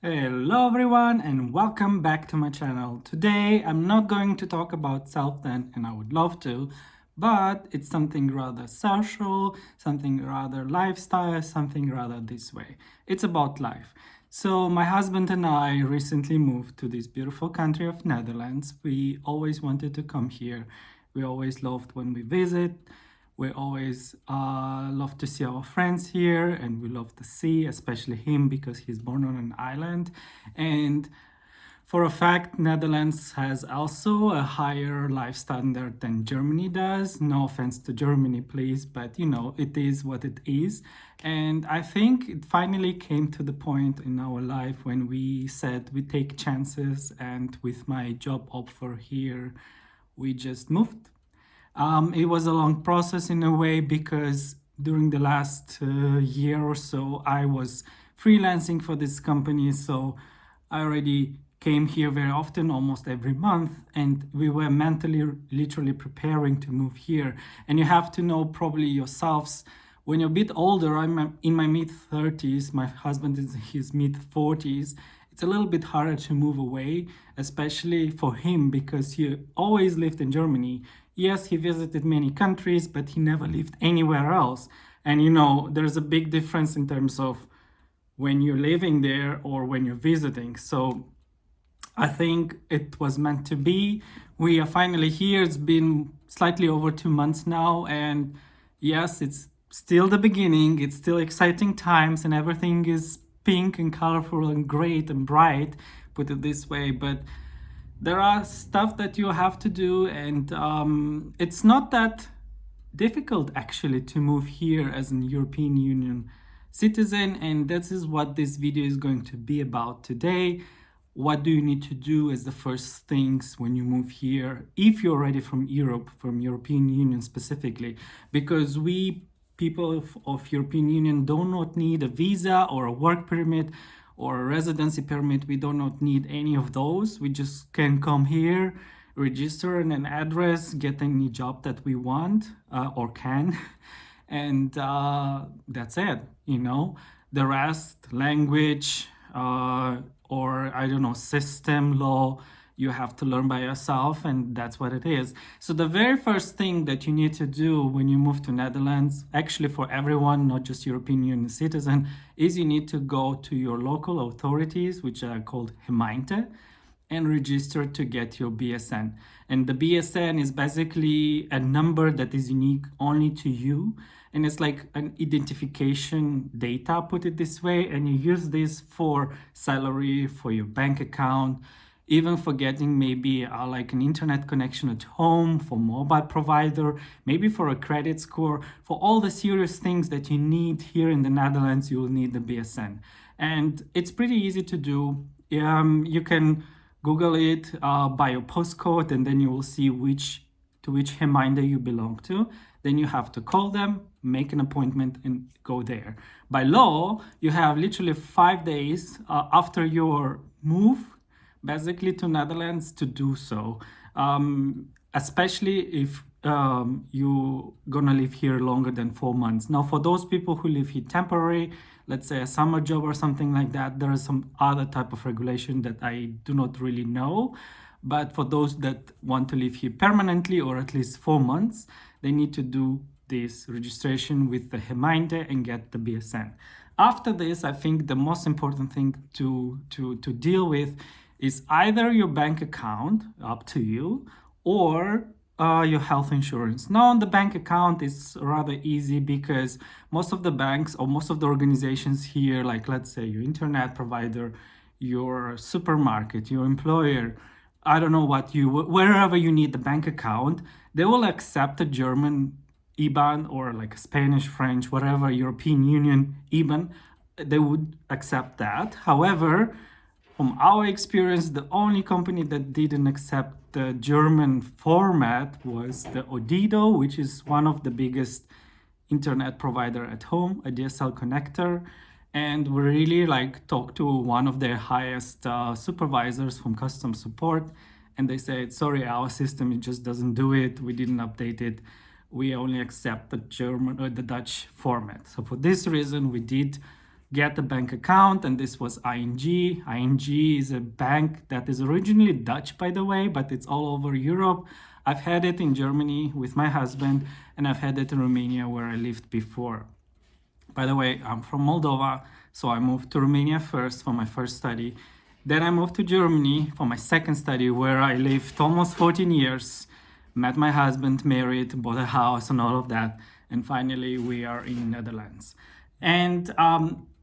Hello everyone and welcome back to my channel. Today I'm not going to talk about self-taught, and I would love to, but it's something rather social, something rather lifestyle, something rather this way. It's about life. So my husband and I recently moved to this beautiful country of Netherlands. We always wanted to come here. We always loved when we visit. We always love to see our friends here, and we love the sea, especially him because he's born on an island. And for a fact, Netherlands has also a higher life standard than Germany does. No offense to Germany, please, but it is what it is. And I think it finally came to the point in our life when we said we take chances, and with my job offer here, we just moved. It was a long process in a way because during the last year or so, I was freelancing for this company. So I already came here very often, almost every month, and we were mentally, literally preparing to move here. And you have to know probably yourselves, when you're a bit older, I'm in my mid 30s, my husband is in his mid 40s. It's a little bit harder to move away, especially for him because he always lived in Germany. Yes, he visited many countries, but he never lived anywhere else. And there's a big difference in terms of when you're living there or when you're visiting. So I think it was meant to be. We are finally here. It's been slightly over 2 months now. And yes, it's still the beginning. It's still exciting times and everything is pink and colorful and great and bright, put it this way. But there are stuff that you have to do, and it's not that difficult actually to move here as an European Union citizen, and this is what this video is going to be about today. What do you need to do as the first things when you move here, if you're already from Europe, from European Union specifically, because we people of European Union do not need a visa or a work permit or a residency permit. We do not need any of those. We just can come here, register an address, get any job that we want or can, and that's it. The rest, language or I don't know, system, law, you have to learn by yourself, and that's what it is. So the very first thing that you need to do when you move to Netherlands, actually for everyone, not just European Union citizen, is you need to go to your local authorities, which are called gemeente, and register to get your BSN. And the BSN is basically a number that is unique only to you. And it's like an identification data, put it this way. And you use this for salary, for your bank account, even for getting maybe like an internet connection at home, for mobile provider, maybe for a credit score. For all the serious things that you need here in the Netherlands, you will need the BSN. And it's pretty easy to do. You can Google it by your postcode, and then you will see to which gemeente you belong to. Then you have to call them, make an appointment, and go there. By law, you have literally 5 days after your move, basically to Netherlands, to do so, especially if you're gonna live here longer than 4 months. Now, for those people who live here temporary, let's say a summer job or something like that, there is some other type of regulation that I do not really know. But for those that want to live here permanently, or at least 4 months, they need to do this registration with the gemeente and get the BSN. After this, I think the most important thing to deal with is either your bank account, up to you, or your health insurance. Now, on the bank account, it's rather easy because most of the banks or most of the organizations here, like let's say your internet provider, your supermarket, your employer, I don't know what wherever you need the bank account, they will accept a German IBAN or like a Spanish, French, whatever, European Union IBAN, they would accept that. However, from our experience, the only company that didn't accept the German format was the DigiD, which is one of the biggest internet provider at home, a DSL connector. And we really talked to one of their highest supervisors from customer support, and they said, sorry, our system, it just doesn't do it. We didn't update it. We only accept the German or the Dutch format. So for this reason, we did get a bank account, and this was ING. ING is a bank that is originally Dutch, by the way, but it's all over Europe. I've had it in Germany with my husband, and I've had it in Romania where I lived before. By the way, I'm from Moldova, so I moved to Romania first for my first study. Then I moved to Germany for my second study, where I lived almost 14 years, met my husband, married, bought a house and all of that. And finally, we are in Netherlands. And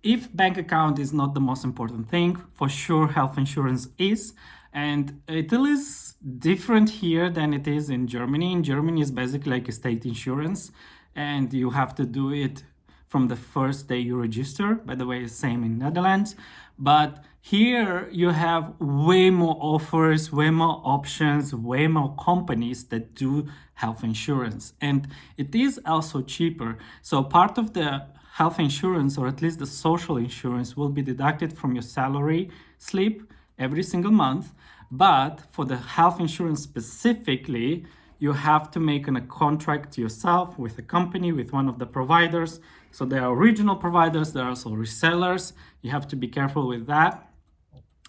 if bank account is not the most important thing, for sure health insurance is. And it is different here than it is in Germany. In Germany, it's basically like a state insurance, and you have to do it from the first day you register. By the way, same in Netherlands. But here you have way more offers, way more options, way more companies that do health insurance. And it is also cheaper. So part of the health insurance, or at least the social insurance, will be deducted from your salary slip every single month. But for the health insurance specifically, you have to make a contract yourself with a company, with one of the providers. So there are regional providers, there are also resellers. You have to be careful with that.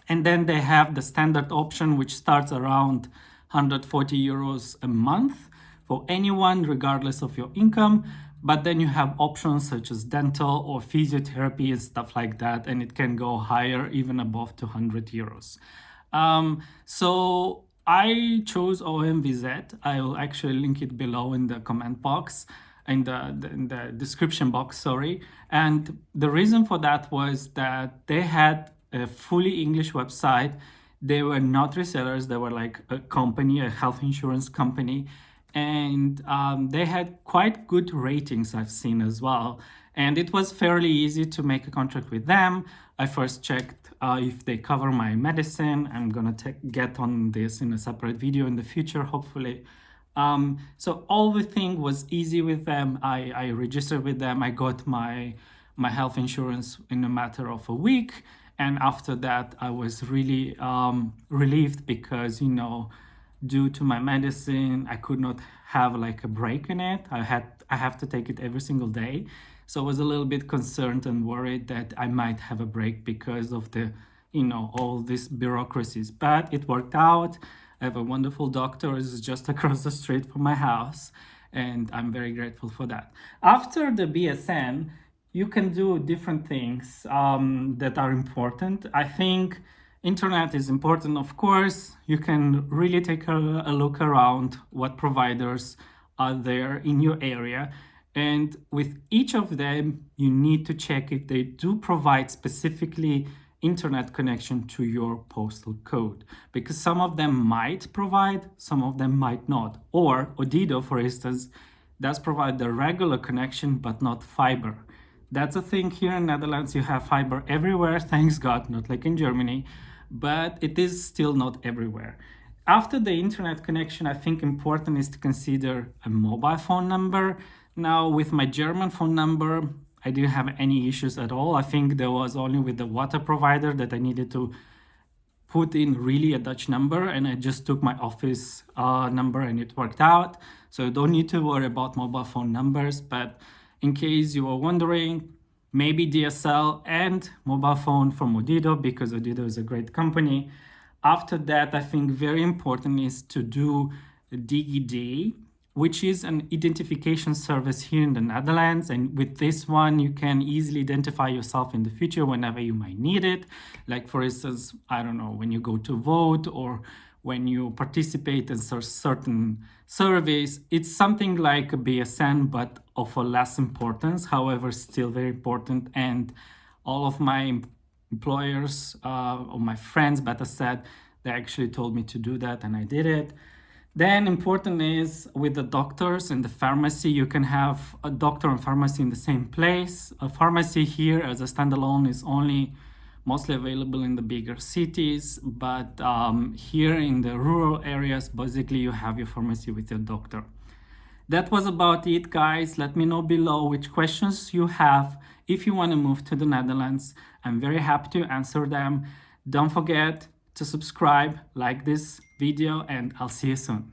And then they have the standard option, which starts around 140 euros a month for anyone, regardless of your income. But then you have options such as dental or physiotherapy and stuff like that, and it can go higher, even above 200 euros. So I chose ONVZ. I will actually link it below in the comment box, in the description box, sorry. And the reason for that was that they had a fully English website. They were not resellers. They were like a company, a health insurance company. And they had quite good ratings, I've seen as well. And it was fairly easy to make a contract with them. I first checked if they cover my medicine. I'm gonna get on this in a separate video in the future, hopefully. So everything was easy with them. I registered with them. I got my health insurance in a matter of a week. And after that, I was really relieved because, you know, due to my medicine, I could not have like a break in it. I have to take it every single day. So I was a little bit concerned and worried that I might have a break because of the, you know, all these bureaucracies. But it worked out. I have a wonderful doctor who's just across the street from my house, and I'm very grateful for that. After the BSN, you can do different things that are important. I think internet is important, of course. You can really take a look around what providers are there in your area. And with each of them, you need to check if they do provide specifically internet connection to your postal code, because some of them might provide, some of them might not. Or Odido, for instance, does provide the regular connection, but not fiber. That's a thing here in Netherlands. You have fiber everywhere, thanks God, not like in Germany, but it is still not everywhere. After the internet connection, I think important is to consider a mobile phone number. Now, with my German phone number, I didn't have any issues at all. I think there was only with the water provider that I needed to put in really a Dutch number, and I just took my office number and it worked out. So you don't need to worry about mobile phone numbers. But in case you were wondering, maybe DSL and mobile phone from Odido, because Odido is a great company. After that, I think very important is to do DigiD, which is an identification service here in the Netherlands. And with this one, you can easily identify yourself in the future whenever you might need it. Like, for instance, I don't know, when you go to vote or when you participate in certain surveys. It's something like a BSN, but of a less importance, however, still very important. And all of my employers, or my friends, better said, they actually told me to do that, and I did it. Then important is with the doctors and the pharmacy, you can have a doctor and pharmacy in the same place. A pharmacy here as a standalone is only mostly available in the bigger cities, but here in the rural areas, basically you have your pharmacy with your doctor. That was about it, guys. Let me know below which questions you have. If you want to move to the Netherlands, I'm very happy to answer them. Don't forget to subscribe, like this video, and I'll see you soon.